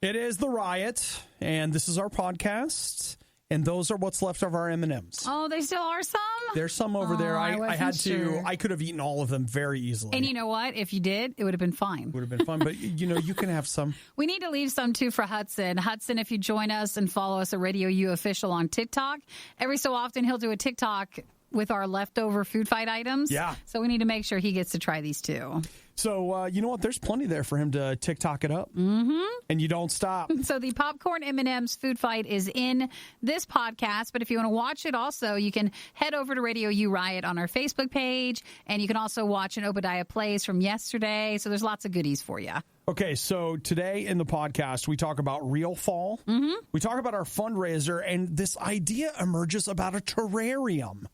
It is the Riot, and this is our podcast, and those are what's left of our M&Ms. Oh, they still are some? There's some over there. I could have eaten all of them very easily. And you know what? If you did, it would have been fine. Would have been fun, but you can have some. We need to leave some too for Hudson. Hudson, if you join us and follow us at RadioU Official on TikTok, every so often he'll do a TikTok with our leftover food fight items. Yeah. So we need to make sure he gets to try these too. So, you know what? There's plenty there for him to TikTok it up. Mm-hmm. And you don't stop. So the Popcorn M&Ms food fight is in this podcast. But if you want to watch it also, you can head over to RadioU Riot on our Facebook page. And you can also watch an Obadiah Plays from yesterday. So there's lots of goodies for you. Okay, so today in the podcast, we talk about real fall. Mm-hmm. We talk about our fundraiser. And this idea emerges about a terrarium.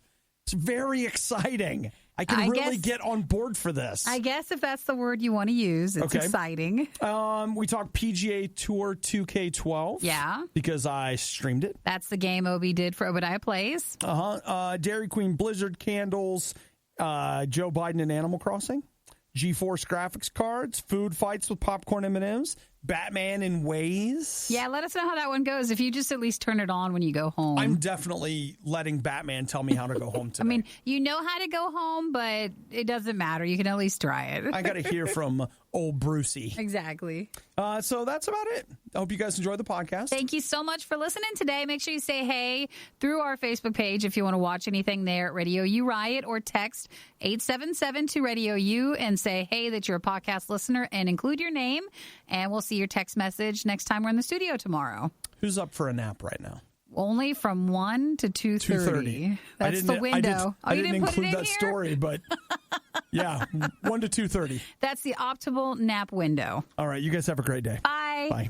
It's very exciting. I really get on board for this. I guess if that's the word you want to use, it's exciting. We talk PGA Tour 2K12. Yeah. Because I streamed it. That's the game Obi did for Obadiah Plays. Dairy Queen Blizzard candles, Joe Biden and Animal Crossing, GeForce graphics cards, food fights with Popcorn M&Ms, Batman and Waze. Yeah, let us know how that one goes. If you just at least turn it on when you go home. I'm definitely letting Batman tell me how to go home today. I mean, you know how to go home, but it doesn't matter. You can at least try it. I got to hear from old Brucey. Exactly. So that's about it. I hope you guys enjoy the podcast. Thank you so much for listening today. Make sure you say hey through our Facebook page if you want to watch anything there at RadioU Riot, or text 877 to RadioU and say hey that you're a podcast listener and include your name, and we'll see your text message next time we're in the studio tomorrow. Who's up for a nap right now? Only from 1 to 2:30. That's the window. I didn't include that here? story, but yeah, 1 to 2:30. That's the optimal nap window. All right, you guys have a great day. Bye. Bye.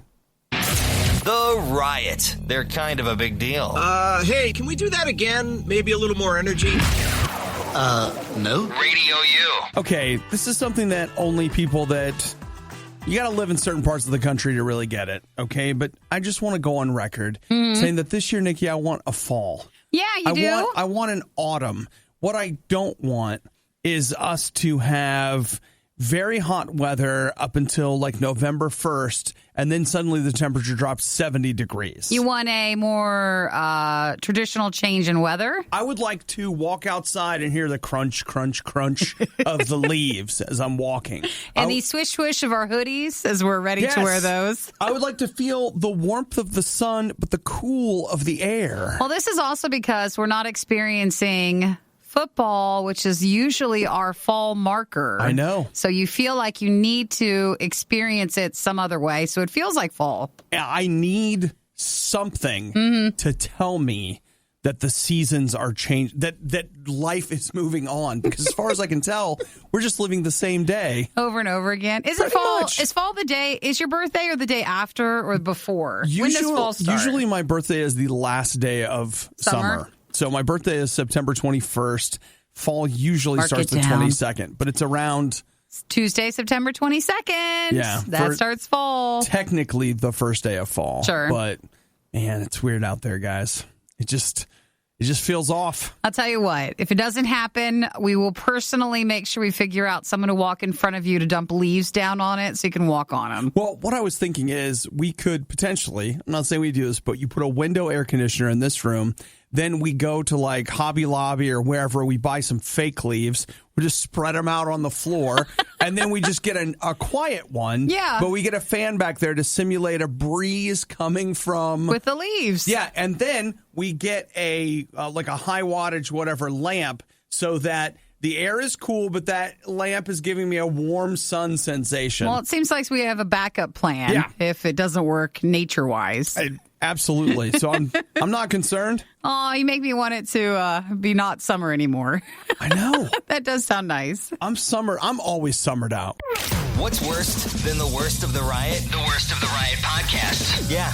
The Riot. They're kind of a big deal. Hey, can we do that again? Maybe a little more energy? No. RadioU. Okay, this is something that only people that... You got to live in certain parts of the country to really get it, okay? But I just want to go on record saying that this year, Nikki, I want a fall. Yeah, you do? I want an autumn. What I don't want is us to have very hot weather up until like November 1st, and then suddenly the temperature drops 70 degrees. You want a more traditional change in weather? I would like to walk outside and hear the crunch, crunch, crunch of the leaves as I'm walking. And the swish, swish of our hoodies as we're ready to wear those. I would like to feel the warmth of the sun, but the cool of the air. Well, this is also because we're not experiencing football, which is usually our fall marker. I know. So you feel like you need to experience it some other way. So it feels like fall. I need something to tell me that the seasons are changed, that life is moving on. Because as far as I can tell, we're just living the same day. Over and over again. Is it Pretty fall? much. Is fall the day? Is your birthday or the day after or before? When does fall start? Usually my birthday is the last day of summer. So my birthday is September 21st. Fall usually starts the 22nd, but it's around... Tuesday, September 22nd. Yeah. That starts fall. Technically the first day of fall. Sure. But, man, it's weird out there, guys. It just feels off. I'll tell you what, if it doesn't happen, we will personally make sure we figure out someone to walk in front of you to dump leaves down on it so you can walk on them. Well, what I was thinking is we could potentially, I'm not saying we do this, but you put a window air conditioner in this room. Then we go to like Hobby Lobby or wherever, we buy some fake leaves. We just spread them out on the floor. And then we just get a quiet one. Yeah. But we get a fan back there to simulate a breeze coming from... With the leaves. Yeah. And then we get a like a high wattage, whatever, lamp so that the air is cool, but that lamp is giving me a warm sun sensation. Well, it seems like we have a backup plan if it doesn't work nature-wise. Absolutely. So I'm not concerned. Oh, you make me want it to be not summer anymore. I know. That does sound nice. I'm always summered out. What's worse than the worst of the Riot? The worst of the Riot podcast. Yeah.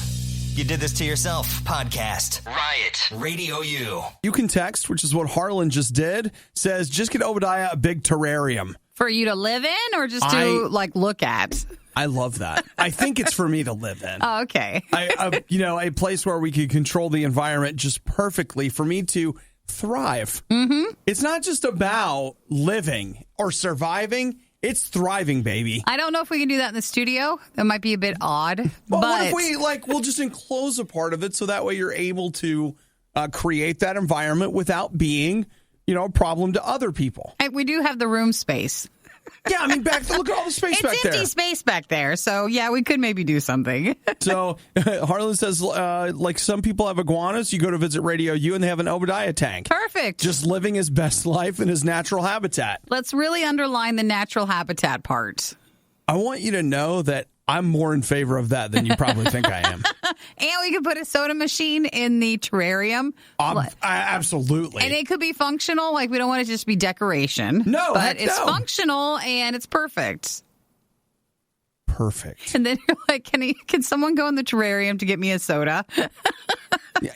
You did this to yourself. Podcast. Riot. RadioU. You can text, which is what Harlan just did. Says, just get Obadiah a big terrarium. For you to live in or just to look at? I love that. I think it's for me to live in. Oh, okay. A place where we could control the environment just perfectly for me to thrive. Mm-hmm. It's not just about living or surviving. It's thriving, baby. I don't know if we can do that in the studio. That might be a bit odd. Well, but what if we, we'll just enclose a part of it so that way you're able to create that environment without being, a problem to other people. we do have the room space. Yeah, I mean, look at all the space back there. It's empty space back there. So, yeah, we could maybe do something. So, Harlan says, some people have iguanas. You go to visit RadioU and they have an Obadiah tank. Perfect. Just living his best life in his natural habitat. Let's really underline the natural habitat part. I want you to know that I'm more in favor of that than you probably think I am. And we could put a soda machine in the terrarium. Absolutely. And it could be functional. We don't want it to just be decoration. No, but it's functional and it's perfect. Perfect. And then you're like, can someone go in the terrarium to get me a soda?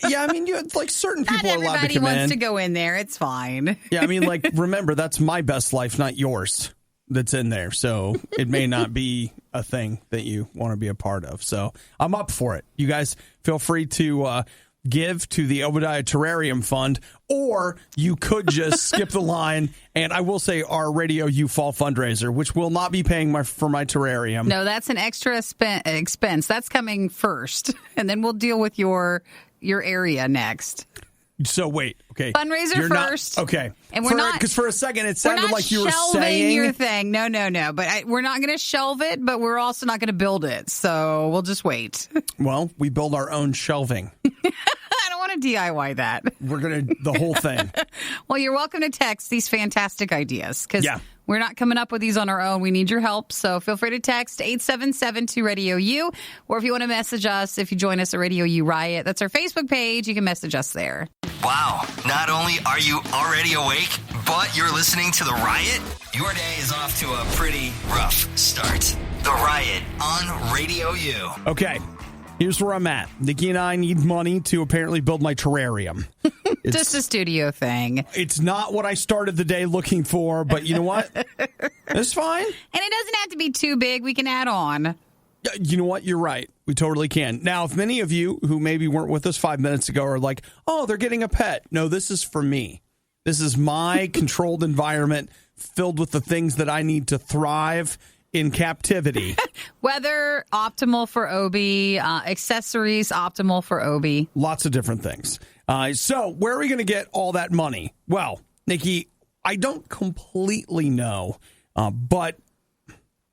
Yeah, I mean, certain people not are allowed to come in. Not everybody wants to go in there. It's fine. Yeah, I mean, remember, that's my best life, not yours. That's in there, so it may not be a thing that you want to be a part of. So I'm up for it. You guys feel free to give to the Obadiah Terrarium Fund, or you could just skip the line. And I will say our RadioU Fall fundraiser, which will not be paying for my terrarium. No, that's an extra expense. That's coming first, and then we'll deal with your area next. So wait, okay. Fundraiser first. Okay. And we're not, because for a second it sounded like you were shelving saying your thing. No. But we're not going to shelve it, but we're also not going to build it. So we'll just wait. Well, we build our own shelving. I don't want to DIY that. We're going to, the whole thing. Well, you're welcome to text these fantastic ideas because we're not coming up with these on our own. We need your help. So feel free to text 877-2-RADIO-U, or if you want to message us, if you join us at RadioU Riot, that's our Facebook page. You can message us there. Wow. Not only are you already awake, but you're listening to The Riot? Your day is off to a pretty rough start. The Riot on RadioU. Okay. Here's where I'm at. Nikki and I need money to apparently build my terrarium. It's just a studio thing. It's not what I started the day looking for, but you know what? It's fine. And it doesn't have to be too big. We can add on. You know what? You're right. We totally can. Now, if many of you who maybe weren't with us 5 minutes ago are like, oh, they're getting a pet. No, this is for me. This is my controlled environment filled with the things that I need to thrive in captivity. Weather, optimal for Obi. Accessories, optimal for Obi. Lots of different things. So where are we going to get all that money? Well, Nikki, I don't completely know, but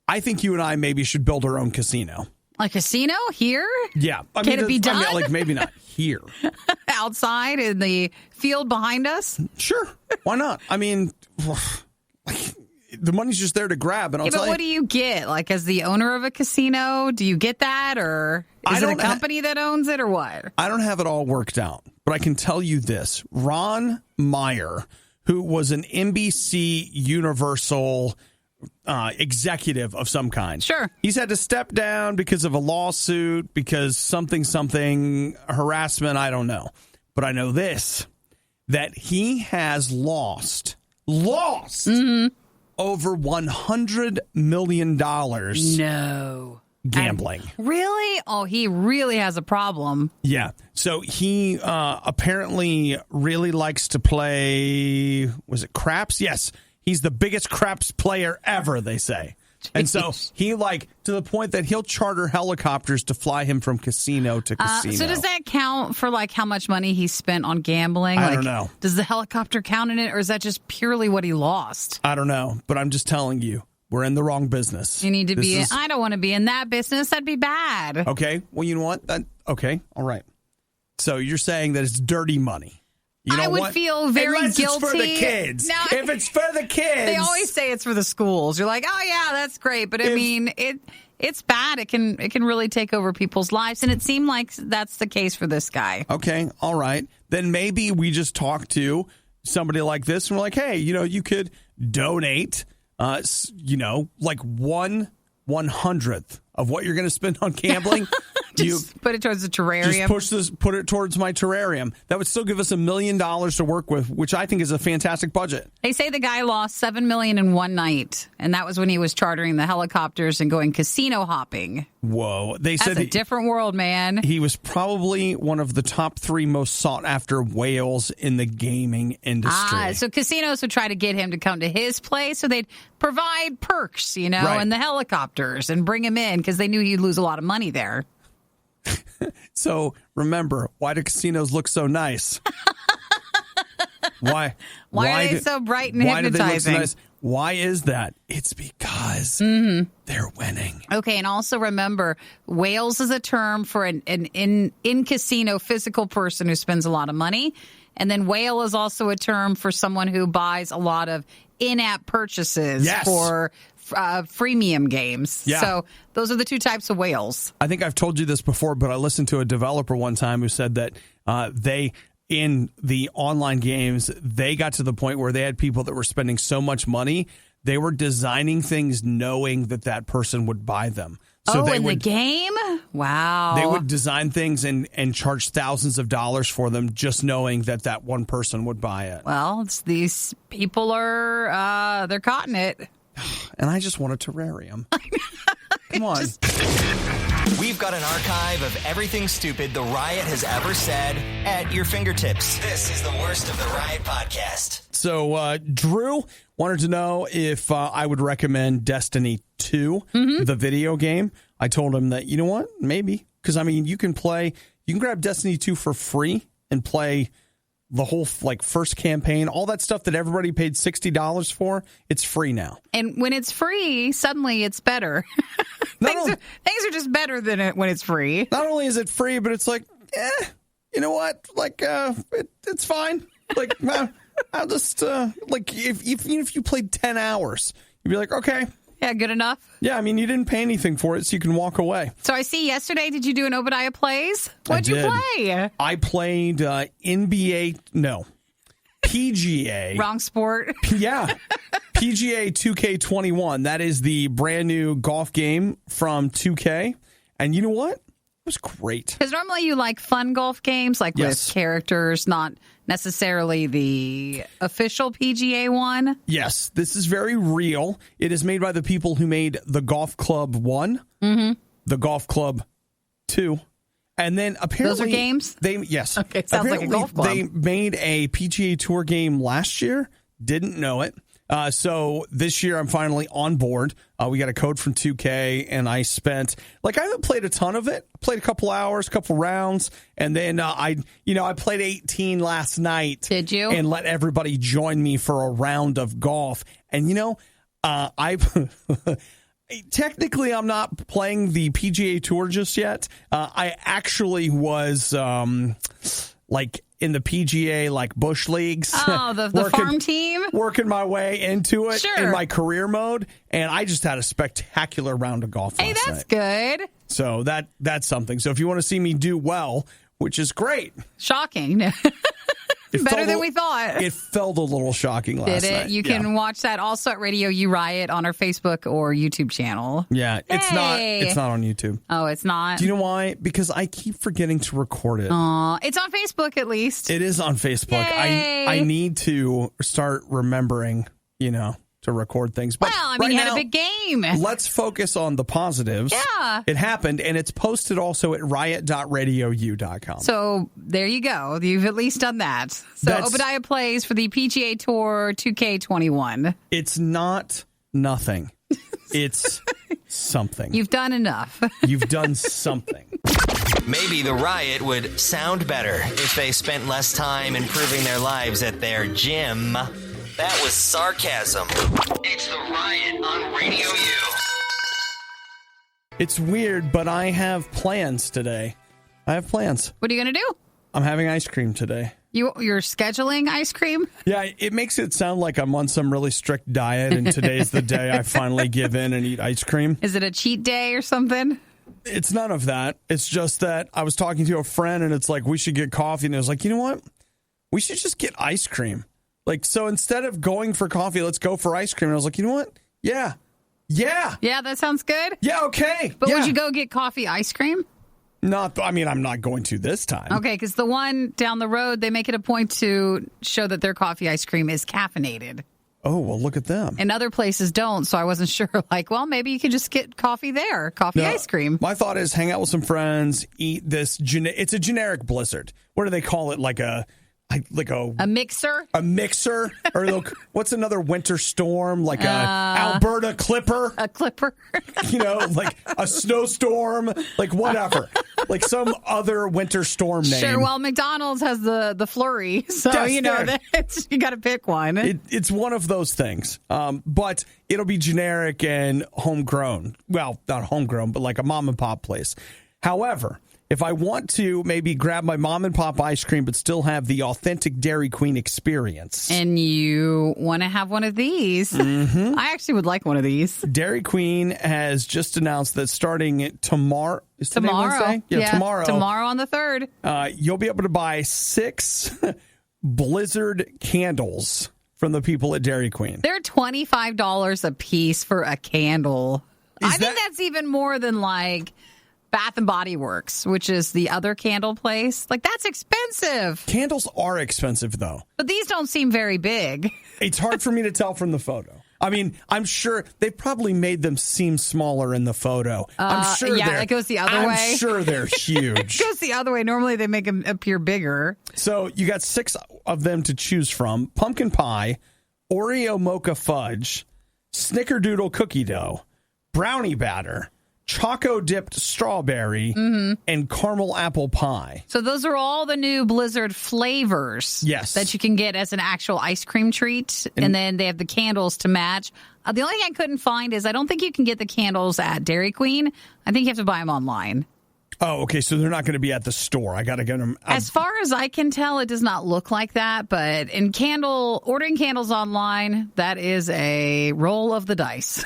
I think you and I maybe should build our own casino. A casino here? Yeah. Can it be done? I mean, maybe not here. Outside in the field behind us? Sure. Why not? I mean, the money's just there to grab. And but what do you get? As the owner of a casino, do you get that? Or is it a company that owns it or what? I don't have it all worked out. But I can tell you this. Ron Meyer, who was an NBC Universal executive of some kind. Sure. He's had to step down because of a lawsuit, because something harassment, I don't know. But I know this, that he has lost over $100 million. No. Gambling. Really? Oh, he really has a problem. Yeah. So he apparently really likes to play, was it craps? Yes. He's the biggest craps player ever, they say. Jeez. And so he to the point that he'll charter helicopters to fly him from casino to casino. So does that count for how much money he spent on gambling? I don't know. Does the helicopter count in it, or is that just purely what he lost? I don't know, but I'm just telling you, we're in the wrong business. You need to I don't want to be in that business. That'd be bad. Okay. Well, you know what? Okay. All right. So you're saying that it's dirty money. I would feel very Unless guilty. It's for the kids. No, if it's for the kids. They always say it's for the schools. You're like, oh, yeah, that's great. But, I mean, it's bad. It can really take over people's lives. And it seemed like that's the case for this guy. Okay. All right. Then maybe we just talk to somebody like this and we're like, hey, you could donate, 1/100th of what you're going to spend on gambling Just put it towards the terrarium. Just put it towards my terrarium. That would still give us $1 million to work with, which I think is a fantastic budget. They say the guy lost $7 million in one night, and that was when he was chartering the helicopters and going casino hopping. Whoa. They said That's a different world, man. He was probably one of the top 3 most sought after whales in the gaming industry. So casinos would try to get him to come to his place, so they'd provide perks, Right. and the helicopters and bring him in because they knew he'd lose a lot of money there. So remember, why do casinos look so nice? Why are they so bright and why do they look so hypnotizing? nice? Why is that? It's because they're winning. Okay, and also remember, whales is a term for an in-casino physical person who spends a lot of money. And then whale is also a term for someone who buys a lot of in-app purchases for freemium games. Yeah. So those are the 2 types of whales. I think I've told you this before, but I listened to a developer one time who said that in the online games, they got to the point where they had people that were spending so much money, they were designing things knowing that person would buy them. So the game? Wow. They would design things and charge thousands of dollars for them just knowing that one person would buy it. Well, these people are, they're caught in it. And I just want a terrarium. Come on. We've got an archive of everything stupid the Riot has ever said at your fingertips. This is the worst of the Riot podcast. So Drew wanted to know if I would recommend Destiny 2, the video game. I told him that, you know what, maybe. Because, I mean, you can grab Destiny 2 for free and play the whole first campaign, all that stuff that everybody paid $60 for, it's free now. And when it's free, suddenly it's better. Things are just better than it when it's free. Not only is it free, but it's you know what? It's fine. I'll just if you played 10 hours, you'd be like, okay. Yeah, good enough. Yeah, I mean, you didn't pay anything for it, so you can walk away. So I see yesterday, did you do an Obadiah Plays? What'd you play? I played PGA. Wrong sport. Yeah. PGA 2K21. That is the brand new golf game from 2K. And you know what? It was great. Because normally you like fun golf games, with characters, not necessarily the official PGA one. Yes, this is very real. It is made by the people who made the Golf Club 1, the Golf Club 2, and then apparently... Those are games? Yes. Okay, sounds like a golf club. They made a PGA Tour game last year. Didn't know it. So this year I'm finally on board. We got a code from 2K, and I spent I haven't played a ton of it. I played a couple hours, couple rounds, and then I played 18 last night. Did you? And let everybody join me for a round of golf. And I technically I'm not playing the PGA Tour just yet. I actually was in the PGA Bush leagues. Oh, the farm team? Working my way into it in my career mode, and I just had a spectacular round of golf last night. Hey, that's good. So that's something. So if you want to see me do well, which is great. Shocking. Better than we thought. It felt a little shocking last night. Did it? You can watch that also at RadioU Riot on our Facebook or YouTube channel. Yeah, it's not on YouTube. Oh, it's not? Do you know why? Because I keep forgetting to record it. It's on Facebook at least. It is on Facebook. I need to start remembering, to record things. But you had a big game. Let's focus on the positives. Yeah. It happened, and it's posted also at riot.radiou.com. So there you go. You've at least done that. So Obadiah Plays for the PGA Tour 2K21. It's not nothing. It's something. You've done enough. You've done something. Maybe the Riot would sound better if they spent less time improving their lives at their gym. That was sarcasm. It's the Riot on Radio U. It's weird, but I have plans today. I have plans. What are you going to do? I'm having ice cream today. You're scheduling ice cream? Yeah, it makes it sound like I'm on some really strict diet, and today's the day I finally give in and eat ice cream. Is it a cheat day or something? It's none of that. It's just that I was talking to a friend, and it's like, we should get coffee. And I was like, you know what? We should just get ice cream. So instead of going for coffee, let's go for ice cream. And I was like, you know what? Yeah. Yeah, that sounds good. Yeah, okay. But would you go get coffee ice cream? I'm not going to this time. Okay, because the one down the road, they make it a point to show that their coffee ice cream is caffeinated. Oh, well, look at them. And other places don't, so I wasn't sure. Like, well, maybe you could just get coffee there, ice cream. My thought is hang out with some friends, eat this. It's a generic Blizzard. What do they call it? Like a mixer? A mixer? Or what's another winter storm? Like a Alberta Clipper? A clipper? Like a snowstorm? Like whatever. Like some other winter storm name. Sure, well, McDonald's has the flurry, so, yes, you got to pick one. It's one of those things. But it'll be generic and homegrown. Well, not homegrown, but like a mom and pop place. However, if I want to maybe grab my mom and pop ice cream but still have the authentic Dairy Queen experience. And you want to have one of these. Mm-hmm. I actually would like one of these. Dairy Queen has just announced that starting tomorrow. Is today tomorrow. Wednesday? Yeah, tomorrow. Tomorrow on the 3rd. You'll be able to buy 6 Blizzard candles from the people at Dairy Queen. They're $25 a piece for a candle. I think that's even more than like Bath and Body Works, which is the other candle place. Like, that's expensive. Candles are expensive, though. But these don't seem very big. It's hard for me to tell from the photo. I mean, I'm sure they probably made them seem smaller in the photo. I'm sure it goes the other way. I'm sure they're huge. It goes the other way. Normally, they make them appear bigger. So you got 6 of them to choose from. Pumpkin pie, Oreo mocha fudge, snickerdoodle cookie dough, brownie batter, choco-dipped strawberry, and caramel apple pie. So those are all the new Blizzard flavors that you can get as an actual ice cream treat. And then they have the candles to match. The only thing I couldn't find is I don't think you can get the candles at Dairy Queen. I think you have to buy them online. Oh, okay. So they're not going to be at the store. I got to get them. As far as I can tell, it does not look like that. But ordering candles online, that is a roll of the dice.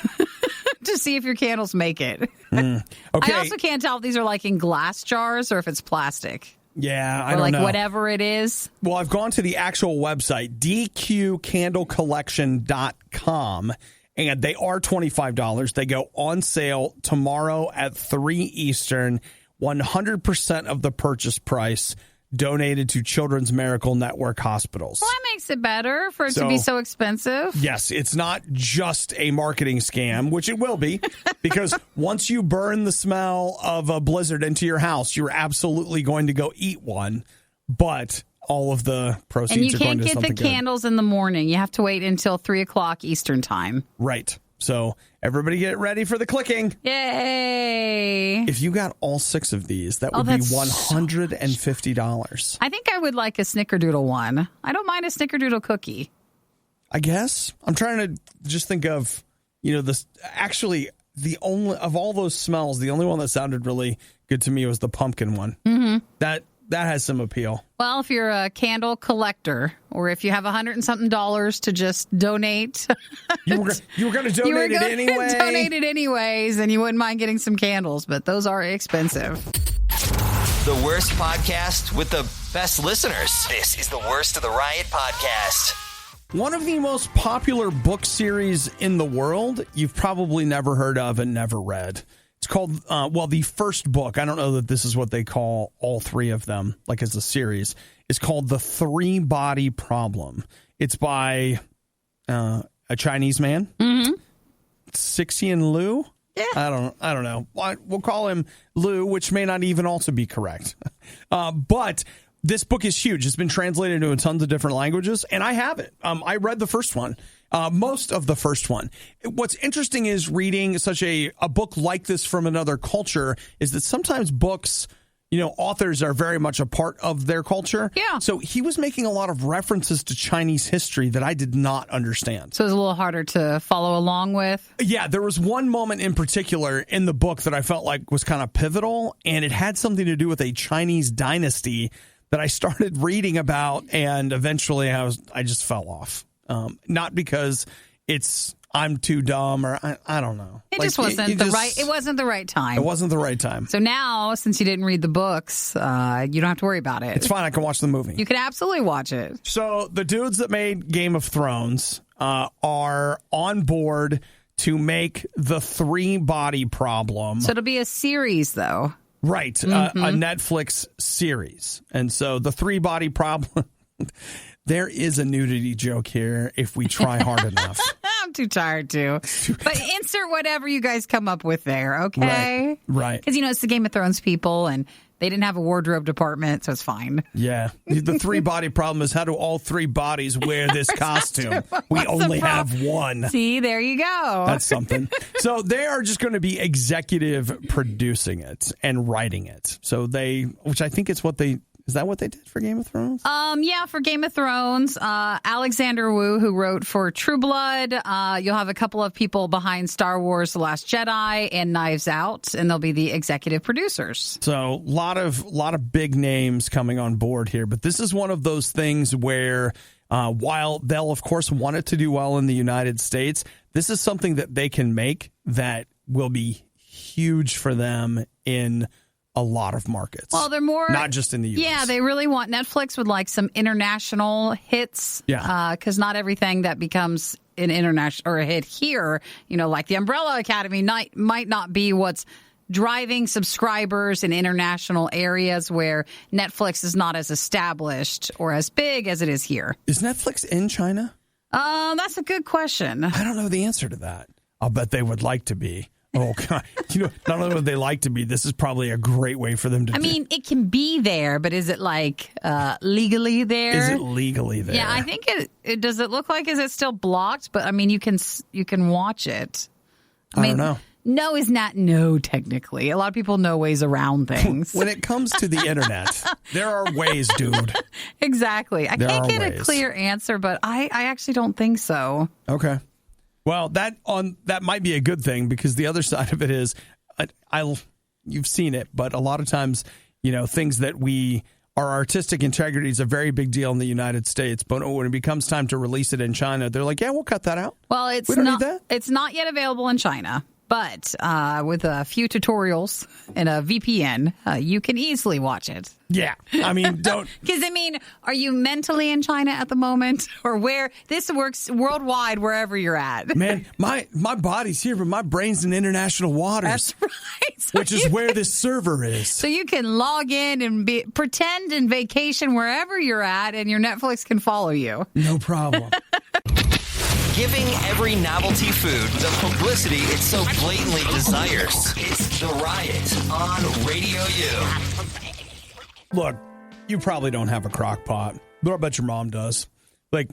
To see if your candles make it. Okay. I also can't tell if these are like in glass jars or if it's plastic. Yeah, I don't know. Or like whatever it is. Well, I've gone to the actual website, dqcandlecollection.com, and they are $25. They go on sale tomorrow at 3 Eastern. 100% of the purchase price donated to Children's Miracle Network hospitals. Well, that makes it better for it to be so expensive. Yes, it's not just a marketing scam, which it will be, because once you burn the smell of a Blizzard into your house, you're absolutely going to go eat one, but all of the proceeds are going to something good. And you can't get the candles in the morning. You have to wait until 3 o'clock Eastern time. Right. So everybody get ready for the clicking. Yay. If you got all 6 of these, that would be $150. I think I would like a snickerdoodle one. I don't mind a snickerdoodle cookie. I guess. I'm trying to just think of, this. Actually, the only of all those smells, the only one that sounded really good to me was the pumpkin one. Mm-hmm. That has some appeal. Well, if you're a candle collector, or if you have $100 and something to just donate, you were going to donate it anyway. Donate it anyways, and you wouldn't mind getting some candles, but those are expensive. The worst podcast with the best listeners. This is the Worst of the Riot podcast. One of the most popular book series in the world you've probably never heard of and never read. It's called, the first book, I don't know that this is what they call all 3 of them, like as a series, is called The 3-Body Problem. It's by a Chinese man, Cixin Liu. Yeah. I don't know. We'll call him Lou, which may not even also be correct. But this book is huge. It's been translated into tons of different languages, and I have it. I read the first one. Most of the first one. What's interesting is reading such a book like this from another culture is that sometimes books, authors are very much a part of their culture. Yeah. So he was making a lot of references to Chinese history that I did not understand. So it was a little harder to follow along with. Yeah, there was one moment in particular in the book that I felt like was kind of pivotal, and it had something to do with a Chinese dynasty that I started reading about, and eventually I just fell off. Not because I'm too dumb or I don't know. It just wasn't It wasn't the right time. It wasn't the right time. So now, since you didn't read the books, you don't have to worry about it. It's fine. I can watch the movie. You can absolutely watch it. So the dudes that made Game of Thrones are on board to make The 3-Body Problem. So it'll be a series, though. Right. A Netflix series. And so the 3-body problem, there is a nudity joke here if we try hard enough. I'm too tired to. But insert whatever you guys come up with there, okay? Right. Because, it's the Game of Thrones people, and they didn't have a wardrobe department, so it's fine. Yeah. The 3-body problem is, how do all 3 bodies wear this costume? We only have one. See, there you go. That's something. So they are just going to be executive producing it and writing it. So which I think is that what they did for Game of Thrones? Yeah, for Game of Thrones, Alexander Wu, who wrote for True Blood. You'll have a couple of people behind Star Wars: The Last Jedi and Knives Out, and they'll be the executive producers. So a lot of big names coming on board here, but this is one of those things where while they'll of course want it to do well in the United States, this is something that they can make that will be huge for them in a lot of markets. Well, they're more not just in the U.S. Yeah, they really want Netflix with like some international hits. Yeah, because not everything that becomes an international or a hit here, like the Umbrella Academy, might not be what's driving subscribers in international areas where Netflix is not as established or as big as it is here. Is Netflix in China? That's a good question. I don't know the answer to that. I'll bet they would like to be. Oh, God. Not only would they like to be, this is probably a great way for them to it can be there, but is it legally there? Is it legally there? Yeah, I think it does. It look like, is it still blocked? But you can watch it. I don't know. No is not no, technically. A lot of people know ways around things. When it comes to the internet, there are ways, dude. Exactly. I can't get a clear answer, but I actually don't think so. Okay. Well, that might be a good thing, because the other side of it is, you've seen it, but a lot of times, things that our artistic integrity is a very big deal in the United States, but when it becomes time to release it in China, they're like, yeah, we'll cut that out. Well, we don't need that. It's not yet available in China. But with a few tutorials and a VPN, you can easily watch it. Yeah. Don't. Because, are you mentally in China at the moment? Or where? This works worldwide, wherever you're at. Man, my body's here, but my brain's in international waters. That's right. So which is where this server is. So you can log in and pretend in vacation wherever you're at, and your Netflix can follow you. No problem. Giving every novelty food the publicity it so blatantly desires. It's The Riot on Radio U. Look, you probably don't have a crock pot, but I bet your mom does. I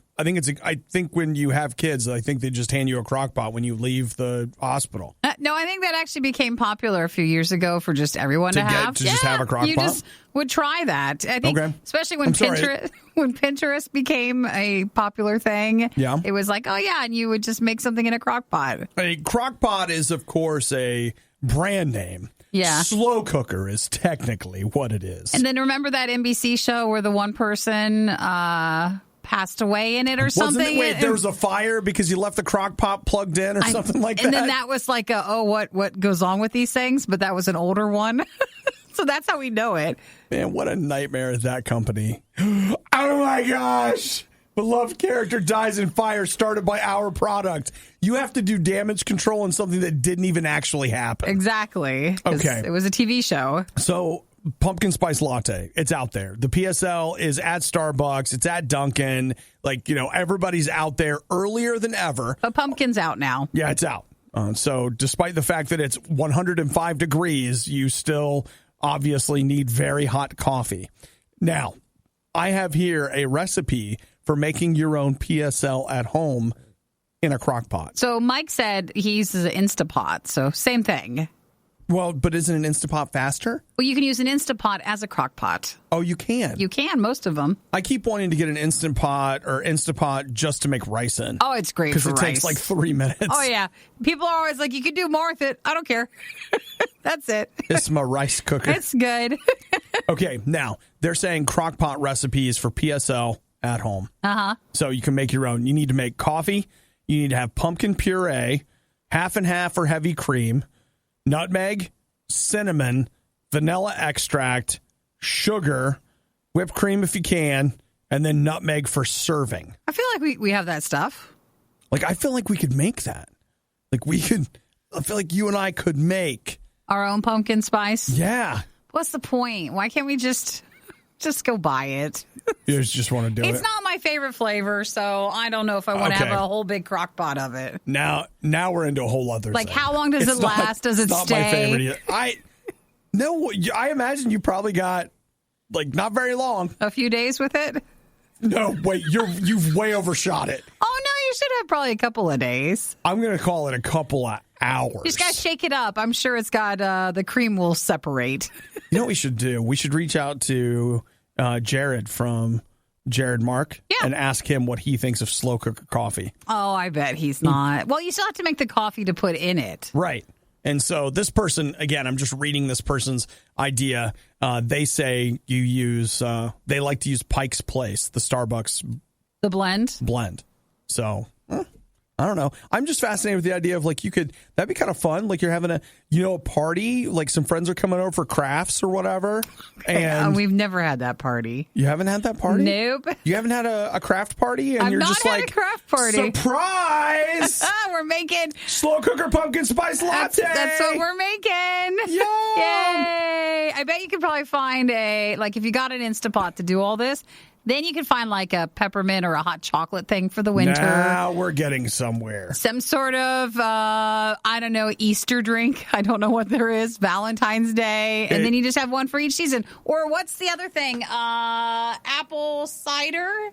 think when you have kids, I think they just hand you a crock pot when you leave the hospital. No, I think that actually became popular a few years ago for just everyone to have. Just have a crock pot? You just would try that. I think, especially when Pinterest became a popular thing. Yeah. It was like, oh, yeah, and you would just make something in a crock pot. A crock pot is, of course, a brand name. Yeah. Slow cooker is technically what it is. And then remember that NBC show where the one person passed away in it or something? There was a fire because you left the crock pot plugged in or something like that? And then that was like, what goes on with these things? But that was an older one. So that's how we know it. Man, what a nightmare is that company. Oh, my gosh. Beloved character dies in fire started by our product. You have to do damage control on something that didn't even actually happen. Exactly. Okay. It was a TV show. So pumpkin spice latte, it's out there. The PSL is at Starbucks. It's at Dunkin'. Everybody's out there earlier than ever. But pumpkin's out now. Yeah, it's out. So despite the fact that it's 105 degrees, you still obviously need very hot coffee. Now, I have here a recipe for making your own PSL at home in a crock pot. So Mike said he uses an Instapot, so same thing. Well, but isn't an Instapot faster? Well, you can use an Instapot as a crock pot. Oh, you can? You can, most of them. I keep wanting to get an Instant Pot or Instapot just to make rice in. Oh, it's great for rice. Because it takes like 3 minutes. Oh, yeah. People are always like, you can do more with it. I don't care. That's it. It's my rice cooker. It's good. Okay, now, they're saying crock pot recipes for PSL at home. Uh-huh. So you can make your own. You need to make coffee. You need to have pumpkin puree, half and half or heavy cream, nutmeg, cinnamon, vanilla extract, sugar, whipped cream if you can, and then nutmeg for serving. I feel like we have that stuff. I feel like we could make that. I feel like you and I could make our own pumpkin spice. Yeah. What's the point? Why can't we just go buy it? You just want to do it? It's not my favorite flavor, so I don't know if I want to have a whole big crock pot of it. Now we're into a whole other thing. How long does it last? Does it not stay? My favorite either. I imagine you probably got not very long. A few days with it? No, wait, you've way overshot it. Oh no, you should have probably a couple of days. I'm going to call it a couple of hours. You just got to shake it up. I'm sure it's got the cream will separate. You know what we should do? We should reach out to Jared from Jared Mark and ask him what he thinks of slow cooker coffee. Oh, I bet he's not. Well, you still have to make the coffee to put in it. Right. And so this person, again, I'm just reading this person's idea. They say you use, they like to use Pike's Place, the Starbucks. The blend? So, I don't know. I'm just fascinated with the idea of that'd be kind of fun. You're having a party, some friends are coming over for crafts or whatever. And we've never had that party. You haven't had that party? Nope. You haven't had a craft party? And I've you're not just had a craft party. Surprise! We're making slow cooker pumpkin spice latte. That's what we're making. Yum! Yay! I bet you could probably find if you got an Instapot to do all this, then you can find a peppermint or a hot chocolate thing for the winter. Now we're getting somewhere. Some sort of, Easter drink. I don't know what there is. Valentine's Day. And then you just have one for each season. Or what's the other thing? Apple cider?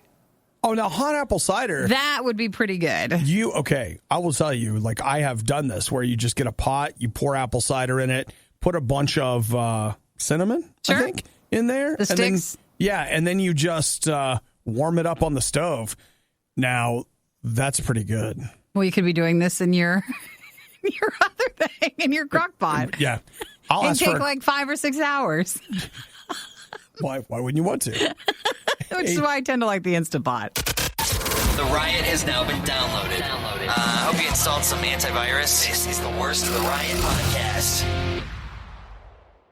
Oh, now hot apple cider. That would be pretty good. Okay, I will tell you, I have done this where you just get a pot, you pour apple cider in it, put a bunch of cinnamon, I think, in there. The sticks? And then you just warm it up on the stove. Now, that's pretty good. Well, you could be doing this in your other thing, in your crock pot. Yeah. It'd take 5 or 6 hours. Why wouldn't you want to? Which is why I tend to like the Instapot. The Riot has now been downloaded. I hope you installed some antivirus. This is the worst of the Riot podcast.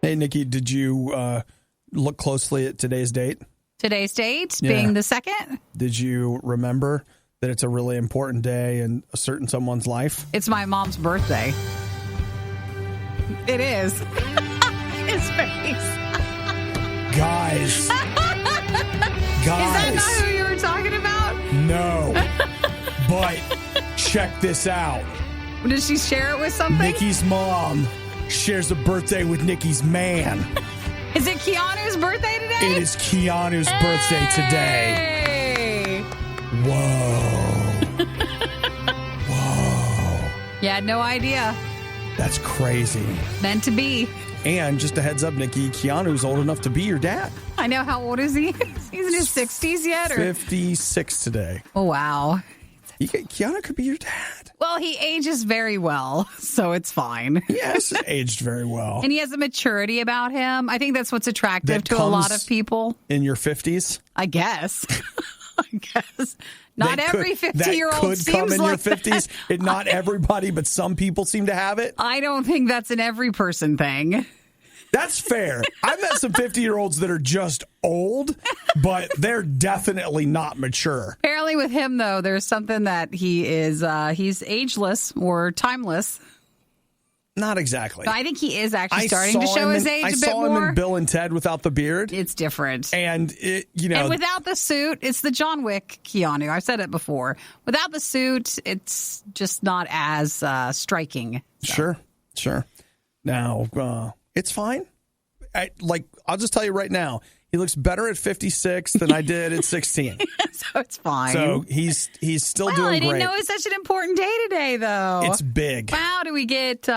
Hey, Nikki, did you look closely at today's date? Today's date being the 2nd? Did you remember that it's a really important day in a certain someone's life? It's my mom's birthday. It is. His face. Guys. Is that not who you were talking about? No. But check this out. Did she share it with something? Nikki's mom shares a birthday with Nikki's man. Is it Keanu's birthday today? It is Keanu's birthday today. Whoa. Whoa. Yeah, no idea. That's crazy. Meant to be. And just a heads up, Nikki, Keanu's old enough to be your dad. I know. How old is he? He's in his 60s yet? Or? 56 today. Oh, wow. Keanu could be your dad. Well, he ages very well, so it's fine. He has aged very well. And he has a maturity about him. I think that's what's attractive to a lot of people. In your 50s? I guess. Not every 50-year-old seems come in like your 50s. Not everybody, but some people seem to have it. I don't think that's an every person thing. That's fair. I've met some 50-year-olds that are just old, but they're definitely not mature. Apparently with him, though, there's something that he is, he's ageless or timeless. Not exactly. But I think he is actually starting to show his age a bit more. I saw him in Bill and Ted without the beard. It's different. And, and without the suit, it's the John Wick Keanu. I've said it before. Without the suit, it's just not as striking. So. Sure. Now, it's fine. I'll just tell you right now, he looks better at 56 than I did at 16. So it's fine. So he's still doing great. I didn't know it was such an important day today, though. It's big. Wow, do we get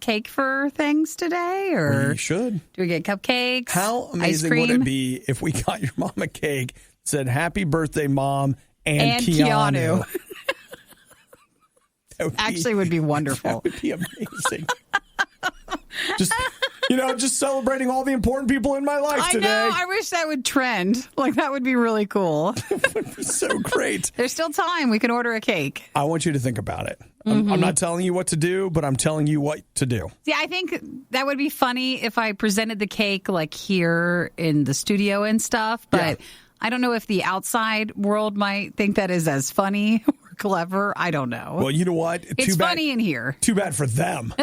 cake for things today? Or we should. Do we get cupcakes? How amazing would it be if we got your mom a cake that said, "Happy birthday, Mom," and Keanu? Actually would be wonderful. That would be amazing. Just celebrating all the important people in my life today. I know. I wish that would trend. That would be really cool. It would be so great. There's still time. We can order a cake. I want you to think about it. I'm not telling you what to do, but I'm telling you what to do. Yeah, I think that would be funny if I presented the cake here in the studio and stuff, but I don't know if the outside world might think that is as funny or clever. I don't know. Well, you know what? It's funny in here. Too bad for them.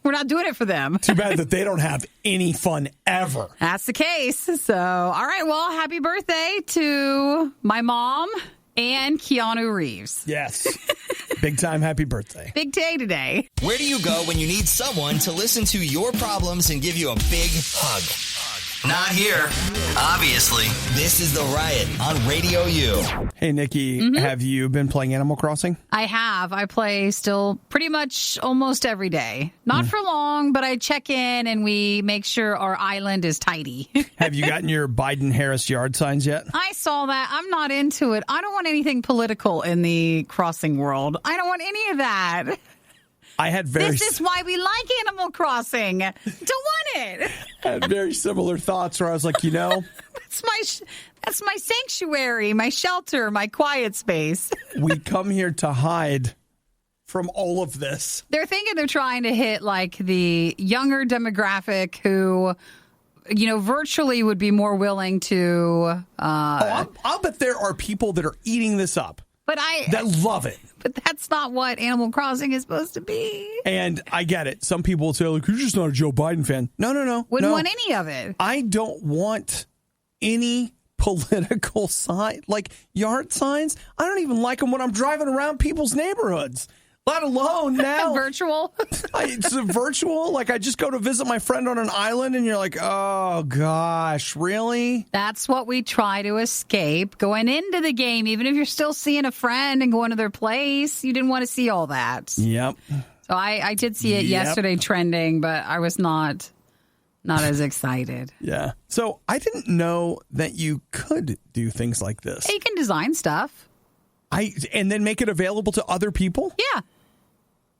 We're not doing it for them. Too bad that they don't have any fun ever. That's the case. So, all right. Well, happy birthday to my mom and Keanu Reeves. Yes. Big time happy birthday. Big day today. Where do you go when you need someone to listen to your problems and give you a big hug? Not here. Obviously, this is The Riot on Radio U. Hey, Nikki, have you been playing Animal Crossing? I have. I play still pretty much almost every day. Not for long, but I check in and we make sure our island is tidy. Have you gotten your Biden-Harris yard signs yet? I saw that. I'm not into it. I don't want anything political in the crossing world. I don't want any of that. I had This is why we like Animal Crossing. Don't want it. I had very similar thoughts where I was like, That's my sanctuary, my shelter, my quiet space. we come here to hide from all of this. They're thinking they're trying to hit like the younger demographic who, virtually would be more willing to. I'll bet there are people that are eating this up. That love it. But that's not what Animal Crossing is supposed to be. And I get it. Some people will say, like, you're just not a Joe Biden fan. No. Wouldn't want any of it. I don't want any political sign, like yard signs. I don't even like them when I'm driving around people's neighborhoods, let alone now. Virtual? It's virtual. Like, I just go to visit my friend on an island, and you're like, oh, gosh, really? That's what we try to escape going into the game. Even if you're still seeing a friend and going to their place, you didn't want to see all that. Yep. So I did see it yesterday trending, but I was not as excited. Yeah. So I didn't know that you could do things like this. You can design stuff. And then make it available to other people? Yeah.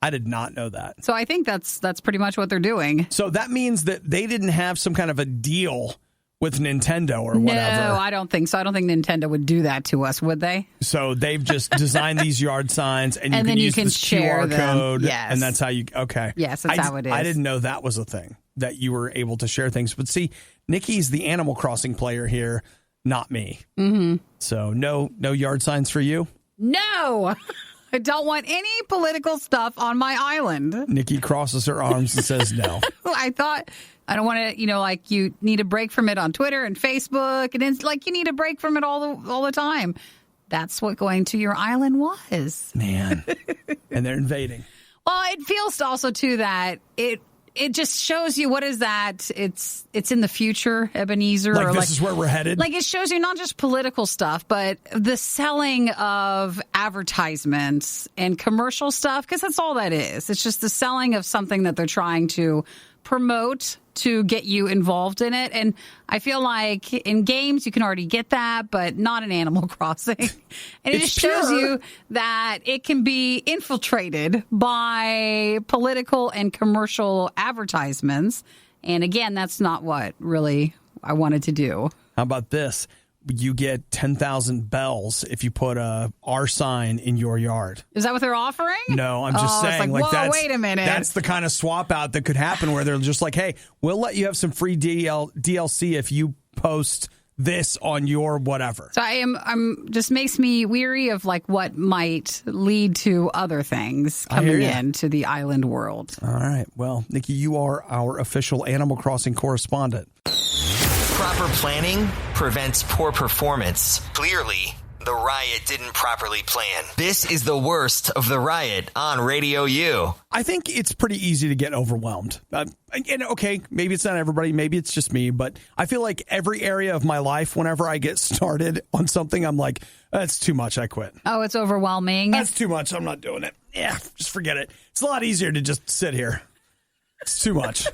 I did not know that. So I think that's pretty much what they're doing. So that means that they didn't have some kind of a deal with Nintendo or whatever. No, I don't think so. I don't think Nintendo would do that to us, would they? So they've just designed these yard signs, and then you can use this QR code. Yes. And that's how you, okay. Yes, that's how it is. I didn't know that was a thing, that you were able to share things. But see, Nikki's the Animal Crossing player here, not me. Mm-hmm. So no yard signs for you? No. I don't want any political stuff on my island. Nikki crosses her arms and says no. I thought, I don't want to, like you need a break from it on Twitter and Facebook. And it's like you need a break from it all the time. That's what going to your island was. Man. And they're invading. Well, it feels also, too, that it just shows you, what is that? It's in the future, Ebenezer. Like, this is where we're headed? Like, it shows you not just political stuff, but the selling of advertisements and commercial stuff, because that's all that is. It's just the selling of something that they're trying to promote to get you involved in it. And I feel like in games you can already get that, but not in Animal Crossing. And it just shows you that it can be infiltrated by political and commercial advertisements. And again, that's not what really I wanted to do. How about this? You get 10,000 bells if you put a R sign in your yard. Is that what they're offering? No, I'm just saying. It's like, whoa, wait a minute. That's the kind of swap out that could happen where they're just like, hey, we'll let you have some free DLC if you post this on your whatever. So I'm just makes me weary of like what might lead to other things coming into the island world. All right. Well, Nikki, you are our official Animal Crossing correspondent. Proper planning prevents poor performance. Clearly, the Riot didn't properly plan. This is the worst of the Riot on Radio U. I think it's pretty easy to get overwhelmed. And okay, maybe it's not everybody, maybe it's just me, but I feel like every area of my life, whenever I get started on something, I'm like, that's too much, I quit. Oh, it's overwhelming. That's too much, I'm not doing it. Yeah, just forget it. It's a lot easier to just sit here. It's too much.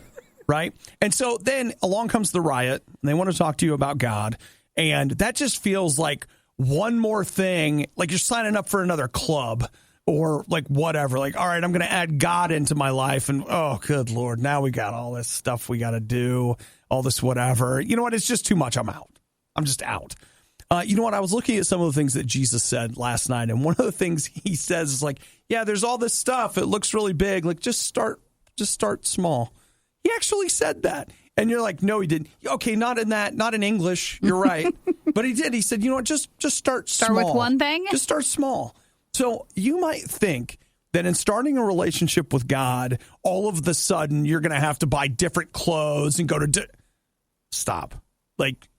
Right? And so then along comes the Riot, and they want to talk to you about God. And that just feels like one more thing, like you're signing up for another club or like whatever. Like, all right, I'm going to add God into my life. And oh, good Lord, now we got all this stuff we got to do, all this whatever. You know what? It's just too much. I'm out. I'm just out. You know what? I was looking at some of the things that Jesus said last night. And one of the things he says is like, yeah, there's all this stuff. It looks really big. Like, just start small. He actually said that. And you're like, no, he didn't. Okay, not in English. You're right. But he did. He said, you know what, just start small. Start with one thing? Just start small. So you might think that in starting a relationship with God, all of the sudden you're going to have to buy different clothes and go to... Stop.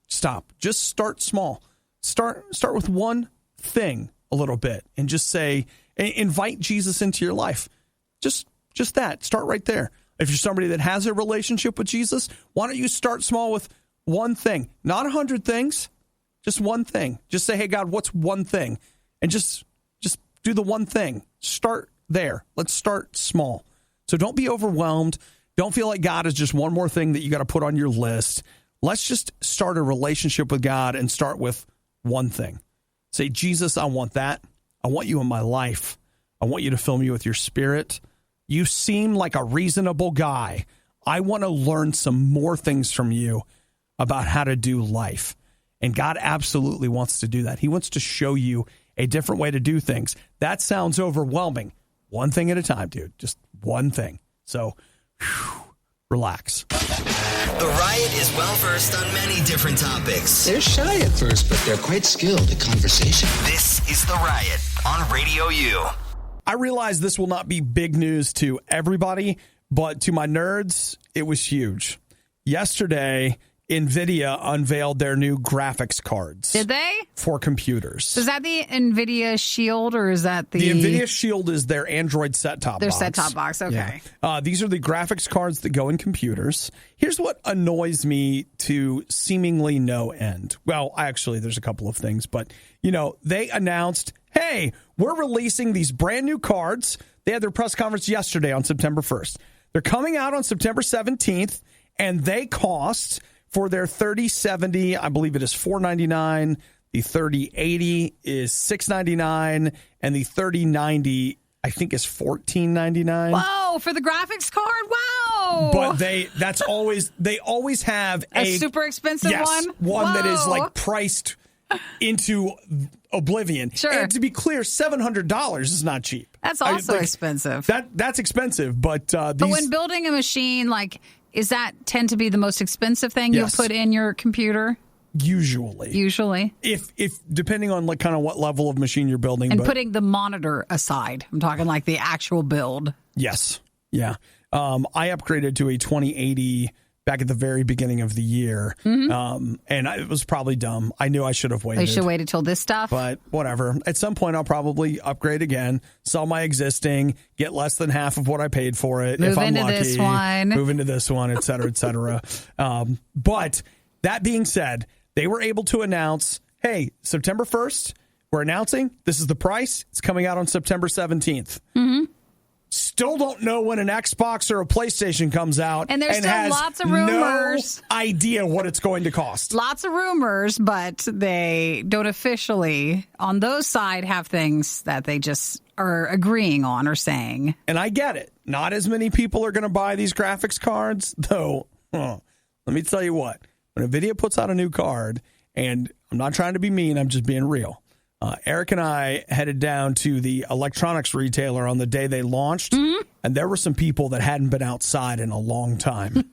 Stop. Just start small. Start with one thing a little bit and just say, invite Jesus into your life. Just that. Start right there. If you're somebody that has a relationship with Jesus, why don't you start small with one thing? Not 100 things, just one thing. Just say, hey, God, what's one thing? And just do the one thing. Start there. Let's start small. So don't be overwhelmed. Don't feel like God is just one more thing that you got to put on your list. Let's just start a relationship with God and start with one thing. Say, Jesus, I want that. I want you in my life. I want you to fill me with your spirit. You seem like a reasonable guy. I want to learn some more things from you about how to do life. And God absolutely wants to do that. He wants to show you a different way to do things. That sounds overwhelming. One thing at a time, dude. Just one thing. So, relax. The Riot is well-versed on many different topics. They're shy at first, but they're quite skilled at conversation. This is The Riot on Radio U. I realize this will not be big news to everybody, but to my nerds, it was huge. Yesterday, Nvidia unveiled their new graphics cards. Did they? For computers. Is that the Nvidia Shield or is that The Nvidia Shield is their Android set-top box. Their set-top box, okay. Yeah. These are the graphics cards that go in computers. Here's what annoys me to seemingly no end. Well, actually, there's a couple of things, but, they announced, hey, we're releasing these brand new cards. They had their press conference yesterday on September 1st. They're coming out on September 17th, and they cost... For their 3070, I believe it is $499. The 3080 is $699, and the 3090, I think, is $1499. Whoa! For the graphics card, wow! But they always have a super expensive one that is like priced into oblivion. Sure. And to be clear, $700 is not cheap. That's also expensive. That's expensive, but when building a machine, is that tend to be the most expensive thing you'll put in your computer? Usually. If depending on kind of what level of machine you're building. And putting the monitor aside. I'm talking like the actual build. Yes. Yeah. I upgraded to a 2080 back at the very beginning of the year. Mm-hmm. And it was probably dumb. I knew I should have waited. They should have waited till this stuff. But whatever. At some point, I'll probably upgrade again, sell my existing, get less than half of what I paid for it. Move if I'm into lucky, this one. Move into this one, et cetera, et cetera. But that being said, they were able to announce, hey, September 1st, we're announcing this is the price. It's coming out on September 17th. Mm-hmm. Still don't know when an Xbox or a PlayStation comes out. And there's still lots of rumors. No idea what it's going to cost. Lots of rumors, but they don't officially, on those side, have things that they just are agreeing on or saying. And I get it. Not as many people are going to buy these graphics cards, though. Let me tell you what. When Nvidia puts out a new card, and I'm not trying to be mean, I'm just being real. Eric and I headed down to the electronics retailer on the day they launched, and there were some people that hadn't been outside in a long time.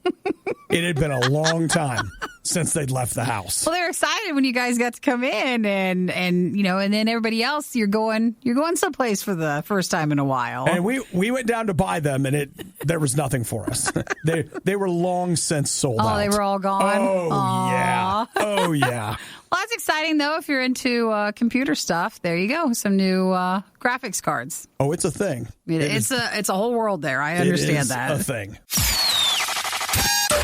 It had been a long time since they'd left the house. Well, they're excited when you guys got to come in, and then everybody else, you're going someplace for the first time in a while. And we went down to buy them, and there was nothing for us. They were long since sold out. Oh, they were all gone. Oh Aww. yeah. Oh yeah. Well, that's exciting, though, if you're into computer stuff. There you go. Some new graphics cards. Oh, it's a thing. It's a whole world there. I understand that. It's a thing.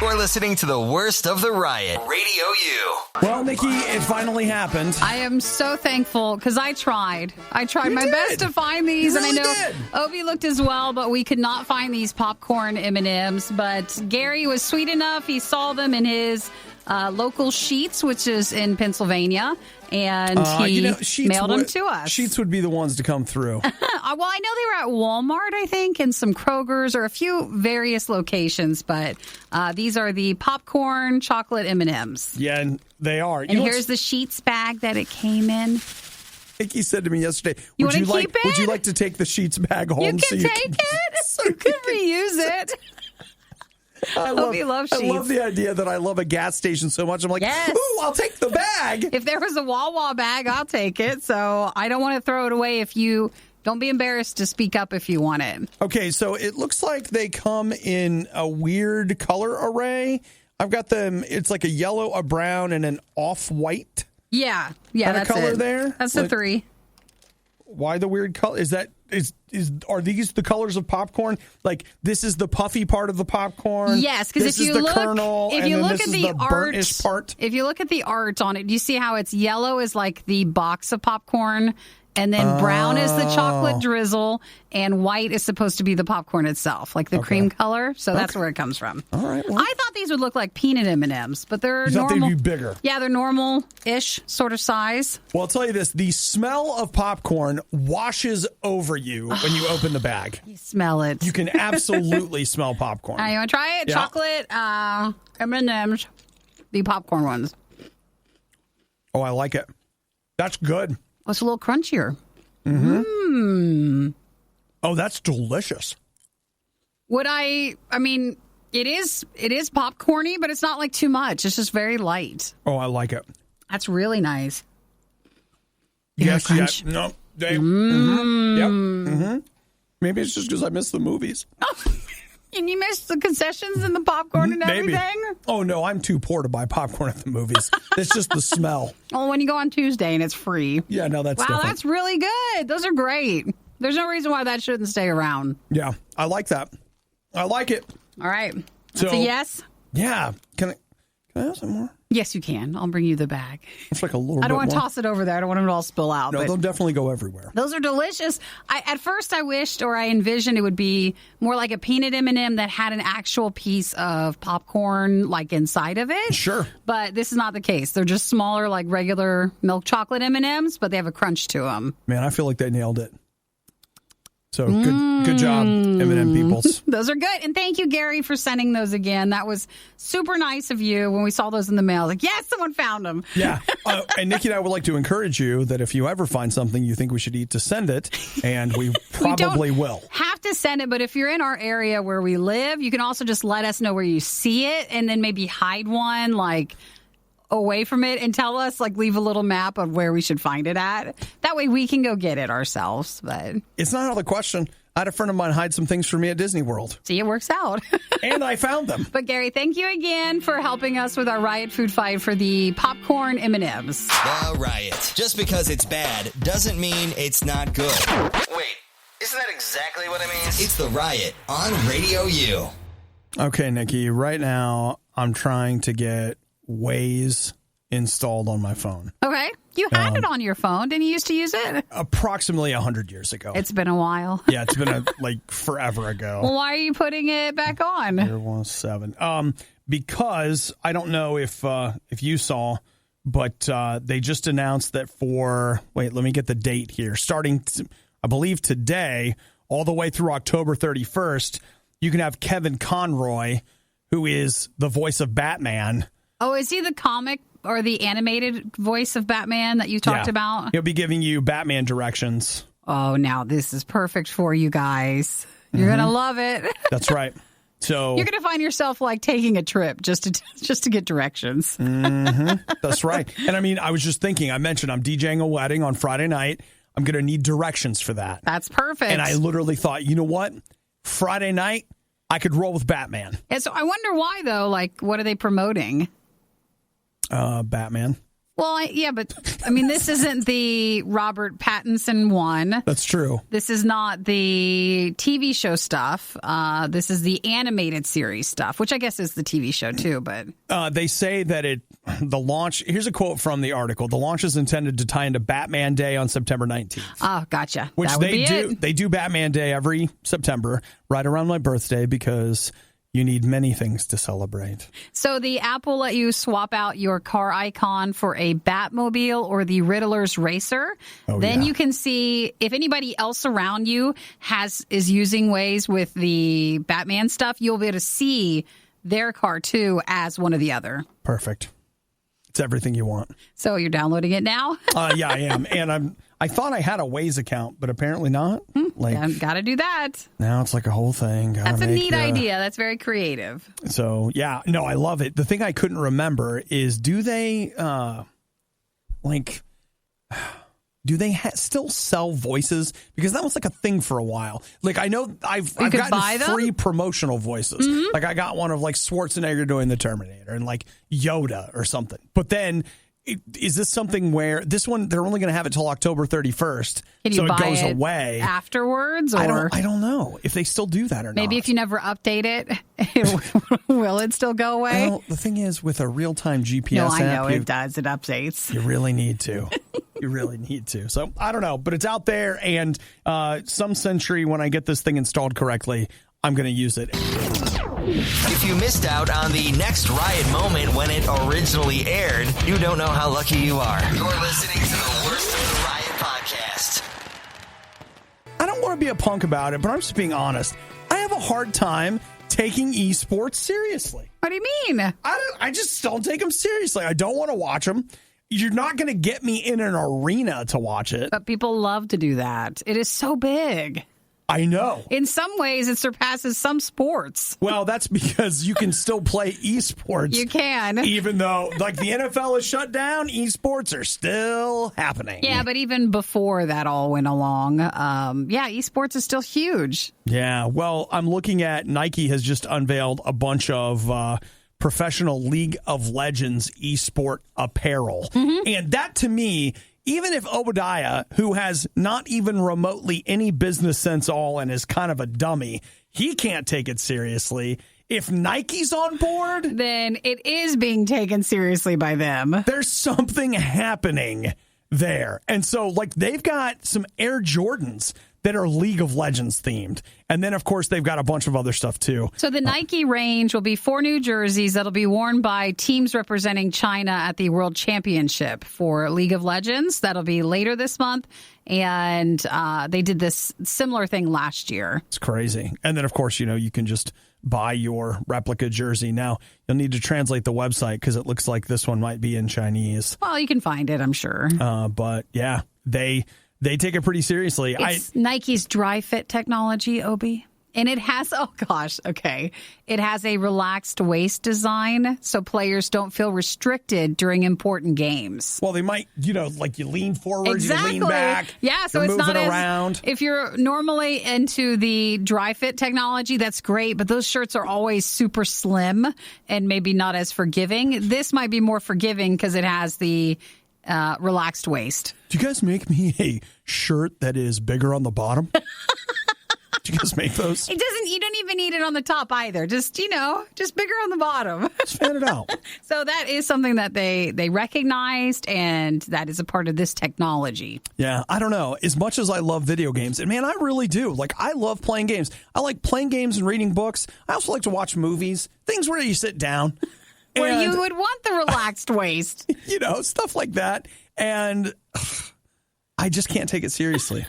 We're listening to the worst of the Riot. Radio U. Well, Nikki, it finally happened. I am so thankful because I tried. You my did. best to find these. You really and I know did. Obi looked as well, but we could not find these popcorn M&Ms. But Gary was sweet enough. He saw them in his local Sheets, which is in Pennsylvania, and he mailed them to us. Sheets would be the ones to come through. Well, I know they were at Walmart, I think, and some Kroger's or a few various locations, but these are the popcorn chocolate M&Ms. Yeah, and they are. And here's the Sheets bag that it came in. Nikki said to me yesterday, Would you like to take the Sheets bag home? You can take it. You can reuse it. I hope he loves sheets. I love the idea that I love a gas station so much. I'm like, yes. Ooh, I'll take the bag. If there was a Wawa bag, I'll take it. So I don't want to throw it away. Don't be embarrassed to speak up if you want it. Okay, so it looks like they come in a weird color array. I've got them. It's like a yellow, a brown, and an off-white. Yeah, that's color it. There. That's the 3. Why the weird color? Are these the colors of popcorn? Like this is the puffy part of the popcorn. Yes, because if you look at the art, part. If you look at the art on it, do you see how it's yellow is like the box of popcorn, and then brown is the chocolate drizzle, and white is supposed to be the popcorn itself, like the cream color. So that's where it comes from. All right. Well. I thought these would look like peanut M&Ms, but they're normal. Thought they'd be bigger. Yeah, they're normal-ish sort of size. Well, I'll tell you this: the smell of popcorn washes over you when you open the bag. You smell it. You can absolutely smell popcorn. You want to try it? Yeah. Chocolate M&Ms, the popcorn ones. Oh, I like it. That's good. Oh, it's a little crunchier. Oh, that's delicious. I mean, it is popcorny, but it's not like too much. It's just very light. Oh, I like it. That's really nice. Yes, crunch. yeah. No, Dave. Mm-hmm. Yep. Mm-hmm. Maybe it's just because I miss the movies. And you miss the concessions and the popcorn and everything? Maybe. Oh, no, I'm too poor to buy popcorn at the movies. It's just the smell. Oh, when you go on Tuesday and it's free. Yeah, no, that's different. That's really good. Those are great. There's no reason why that shouldn't stay around. Yeah, I like that. I like it. All right. That's a yes? Yeah. Can I have some more? Yes, you can. I'll bring you the bag. It's like a little bit more. I don't want to toss it over there. I don't want it to all spill out. No, they'll definitely go everywhere. Those are delicious. At first, I wished or I envisioned it would be more like a peanut M&M that had an actual piece of popcorn like inside of it. Sure. But this is not the case. They're just smaller, like regular milk chocolate M&Ms, but they have a crunch to them. Man, I feel like they nailed it. So good job, M&M peoples. Those are good. And thank you, Gary, for sending those again. That was super nice of you when we saw those in the mail. Like, yes, someone found them. Yeah. And Nikki and I would like to encourage you that if you ever find something you think we should eat, to send it. And we probably will. Have to send it. But if you're in our area where we live, you can also just let us know where you see it and then maybe hide one like away from it and tell us, like, leave a little map of where we should find it at. That way we can go get it ourselves. But it's not out of the question. I had a friend of mine hide some things for me at Disney World. See, it works out. And I found them. But Gary, thank you again for helping us with our Riot food fight for the popcorn M&Ms. The Riot. Just because it's bad doesn't mean it's not good. Wait, isn't that exactly what it means? It's the Riot on Radio U. Okay, Nikki, right now I'm trying to get Waze installed on my phone. Okay. You had it on your phone. Didn't you used to use it? Approximately 100 years ago. It's been a while. Yeah, it's been forever ago. Well, why are you putting it back on? There was 7. Because I don't know if you saw, but they just announced that let me get the date here. Starting, I believe today, all the way through October 31st, you can have Kevin Conroy, who is the voice of Batman. Oh, is he the comic or the animated voice of Batman that you talked about? He'll be giving you Batman directions. Oh, now this is perfect for you guys. You're going to love it. That's right. So you're going to find yourself like taking a trip just to get directions. That's right. And I mean, I was just thinking, I mentioned I'm DJing a wedding on Friday night. I'm going to need directions for that. That's perfect. And I literally thought, you know what? Friday night, I could roll with Batman. And so I wonder why, though. Like, what are they promoting? Batman. Well, but I mean, this isn't the Robert Pattinson one. That's true. This is not the TV show stuff. This is the animated series stuff, which I guess is the TV show too. But they say that the launch. Here's a quote from the article: the launch is intended to tie into Batman Day on September 19th. Oh, gotcha. Which that would they be do. It. They do Batman Day every September, right around my birthday, because you need many things to celebrate. So the app will let you swap out your car icon for a Batmobile or the Riddler's Racer. Then you can see if anybody else around you is using Waze with the Batman stuff. You'll be able to see their car too as one or the other. Perfect. It's everything you want. So you're downloading it now? Yeah, I am. And I thought I had a Waze account, but apparently not. Like, got to do that. Now it's like a whole thing. That's a neat idea. That's very creative. So, yeah. No, I love it. The thing I couldn't remember is, do they, still sell voices? Because that was like a thing for a while. Like, I know I've gotten free promotional voices. Mm-hmm. Like, I got one of like Schwarzenegger doing the Terminator and like Yoda or something. But then, is this something where this one, they're only going to have it till October 31st? Can you so buy it goes it away afterwards? Or I don't know if they still do that or not. maybe if you never update it, will it still go away? Well, the thing is, with a real-time GPS No, app, I know it does. It updates. You really need to. You really need to. So, I don't know, but it's out there, and some century, when I get this thing installed correctly, I'm going to use it. If you missed out on the next Riot moment when it originally aired, you don't know how lucky you are. You're listening to the Worst of the Riot podcast. I don't want to be a punk about it, but I'm just being honest. I have a hard time taking esports seriously. What do you mean? I just don't take them seriously. I don't want to watch them. You're not going to get me in an arena to watch it. But people love to do that. It is so big. I know. In some ways, it surpasses some sports. Well, that's because you can still play esports. You can. Even though, like, the NFL is shut down, esports are still happening. Yeah, but even before that all went along, esports is still huge. Yeah, well, I'm looking at Nike has just unveiled a bunch of professional League of Legends esport apparel. Mm-hmm. And that, to me, even if Obadiah, who has not even remotely any business sense all and is kind of a dummy, he can't take it seriously. If Nike's on board, then it is being taken seriously by them. There's something happening there. And so, like, they've got some Air Jordans that are League of Legends themed. And then, of course, they've got a bunch of other stuff, too. So the Nike range will be 4 new jerseys that'll be worn by teams representing China at the World Championship for League of Legends. That'll be later this month. And they did this similar thing last year. It's crazy. And then, of course, you can just buy your replica jersey. Now, you'll need to translate the website because it looks like this one might be in Chinese. Well, you can find it, I'm sure. But, yeah, they take it pretty seriously. It's Nike's dry fit technology, Obi. And it has, it has a relaxed waist design so players don't feel restricted during important games. Well, they might, like you lean forward, exactly. You lean back. Yeah, so it's not around. If you're normally into the dry fit technology, that's great, but those shirts are always super slim and maybe not as forgiving. This might be more forgiving because it has the relaxed waist. Do you guys make me a shirt that is bigger on the bottom? Do you guys make those? It doesn't. You don't even need it on the top either. Just bigger on the bottom. Just fan it out. So that is something that they recognized, and that is a part of this technology. Yeah, I don't know. As much as I love video games, and man, I really do. Like, I love playing games. I like playing games and reading books. I also like to watch movies, things where you sit down. Where you would want the relaxed waist. Stuff like that. And I just can't take it seriously.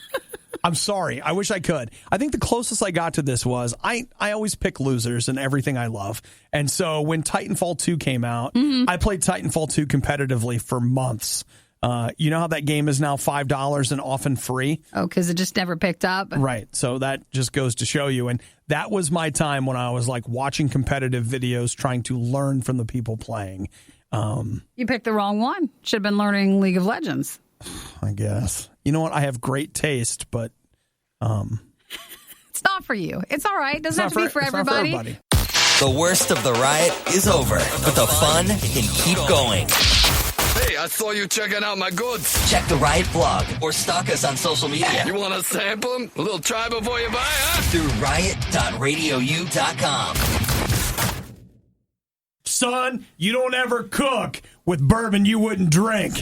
I'm sorry. I wish I could. I think the closest I got to this was I always pick losers in everything I love. And so when Titanfall 2 came out, I played Titanfall 2 competitively for months. You know how that game is now $5 and often free? Oh, because it just never picked up? Right. So that just goes to show you. And that was my time when I was like watching competitive videos, trying to learn from the people playing. You picked the wrong one. Should have been learning League of Legends. I guess. You know what? I have great taste, but it's not for you. It's all right. It doesn't have to be for everybody. The worst of the riot is over, but the fun can keep going. Hey, I saw you checking out my goods. Check the Riot blog or stalk us on social media. You want to sample them? A little try before you buy, huh? Through riot.radiou.com. Son, you don't ever cook with bourbon you wouldn't drink.